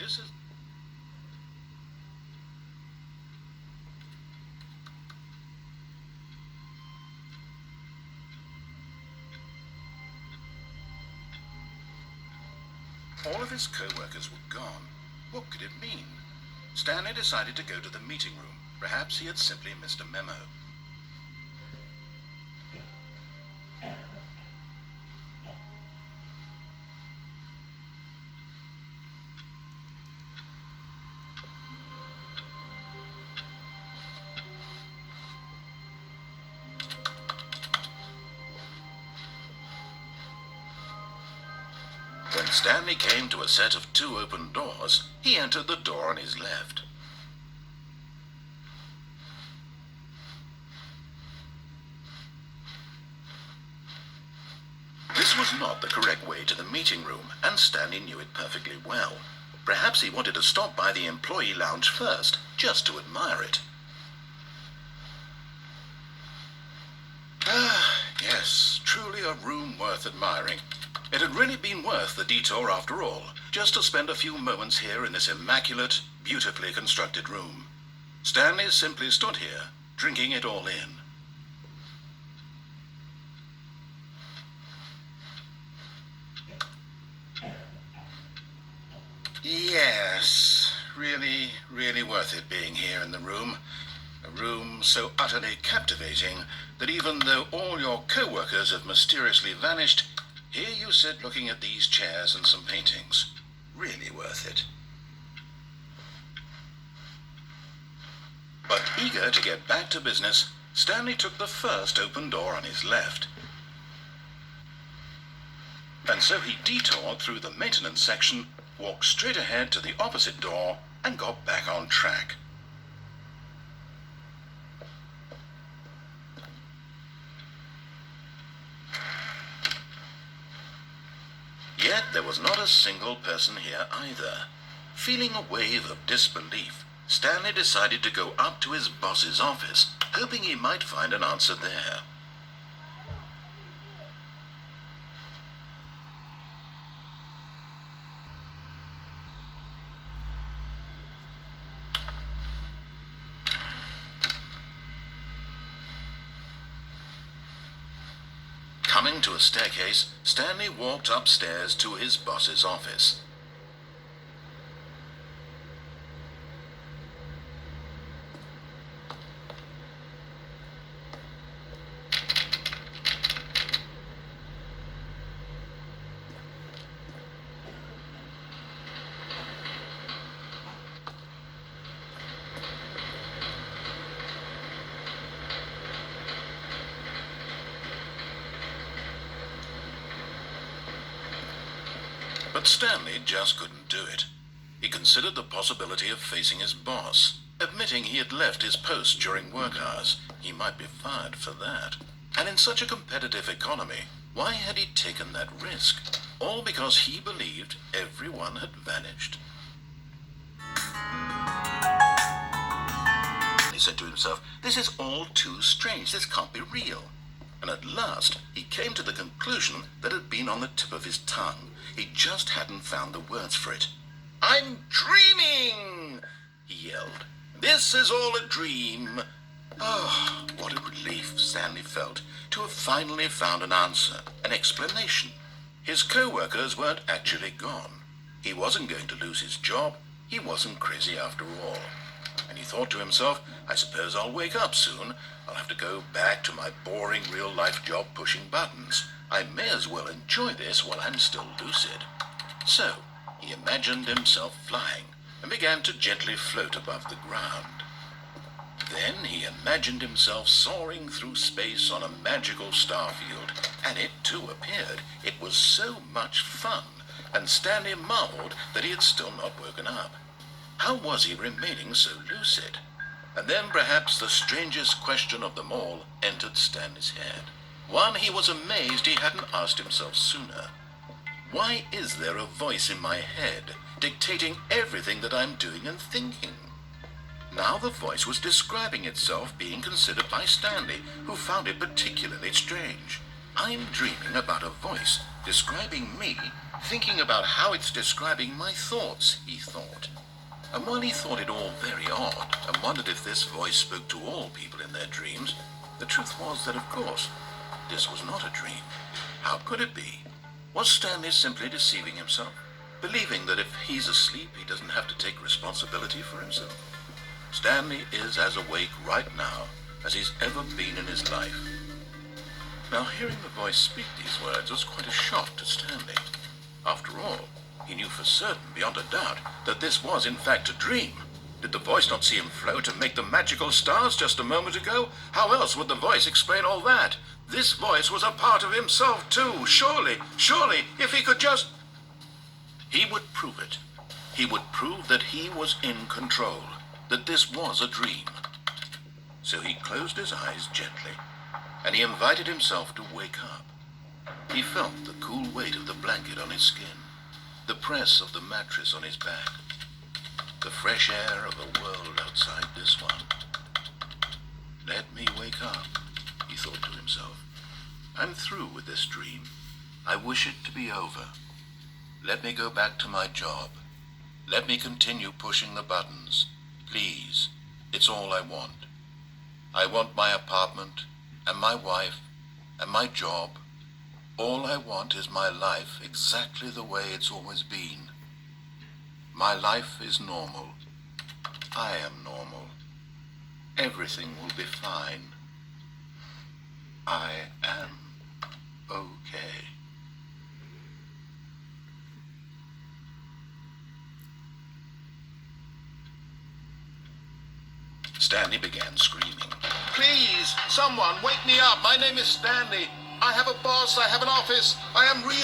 This is... All of his co-workers were gone. What could it mean? Stanley decided to go to the meeting room. Perhaps he had simply missed a memo. When Stanley came to a set of 2 open doors, he entered the door on his left. This was not the correct way to the meeting room, and Stanley knew it perfectly well. Perhaps he wanted to stop by the employee lounge first, just to admire it. Ah, yes, truly a room worth admiring. It had really been worth the detour after all, just to spend a few moments here in this immaculate, beautifully constructed room. Stanley simply stood here, drinking it all in. Yes, really worth it being here in the room. A room so utterly captivating that even though all your co-workers have mysteriously vanished, here you sit looking at these chairs and some paintings. Really worth it. But eager to get back to business, Stanley took the first open door on his left. And so he detoured through the maintenance section, walked straight ahead to the opposite door, and got back on track. Yet there was not a single person here either. Feeling a wave of disbelief, Stanley decided to go up to his boss's office, hoping he might find an answer there. Coming to a staircase, Stanley walked upstairs to his boss's office. But Stanley just couldn't do it. He considered the possibility of facing his boss, admitting he had left his post during work hours. He might be fired for that. And in such a competitive economy, why had he taken that risk? All because he believed everyone had vanished. He said to himself, "This is all too strange. This can't be real." And at last, he came to the conclusion that had been on the tip of his tongue. He just hadn't found the words for it. "I'm dreaming!" he yelled. "This is all a dream." Oh, what a relief Stanley felt to have finally found an answer, an explanation. His co-workers weren't actually gone. He wasn't going to lose his job. He wasn't crazy after all. And he thought to himself, I suppose I'll wake up soon. I'll have to go back to my boring real-life job pushing buttons. I may as well enjoy this while I'm still lucid. So, he imagined himself flying and began to gently float above the ground. Then he imagined himself soaring through space on a magical star field, and it too appeared. It was so much fun, and Stanley marveled that he had still not woken up. How was he remaining so lucid? And then perhaps the strangest question of them all entered Stanley's head. One he was amazed he hadn't asked himself sooner. Why is there a voice in my head dictating everything that I'm doing and thinking? Now the voice was describing itself being considered by Stanley, who found it particularly strange. I'm dreaming about a voice describing me Thinking about how it's describing my thoughts, he thought. And while he thought it all very odd and wondered if this voice spoke to all people in their dreams, the truth was that, of course, this was not a dream. How could it be? Was Stanley simply deceiving himself, believing that if he's asleep, he doesn't have to take responsibility for himself? Stanley is as awake right now as he's ever been in his life. Now, hearing the voice speak these words was quite a shock to Stanley. After all, he knew for certain, beyond a doubt, that this was in fact a dream. Did the voice not see him float and make the magical stars just a moment ago? How else would the voice explain all that? This voice was a part of himself too. Surely, if he could just... He would prove it. He would prove that he was in control, that this was a dream. So he closed his eyes gently, and he invited himself to wake up. He felt the cool weight of the blanket on his skin, the press of the mattress on his back, the fresh air of a world outside this one. Let me wake up, he thought to himself. I'm through with this dream. I wish it to be over. Let me go back to my job. Let me continue pushing the buttons. Please, it's all I want. I want my apartment, and my wife, and my job. All I want is my life exactly the way it's always been. My life is normal. I am normal. Everything will be fine. I am okay. Stanley began screaming. Please, someone, wake me up. My name is Stanley. I have a boss. I have an office. I am real.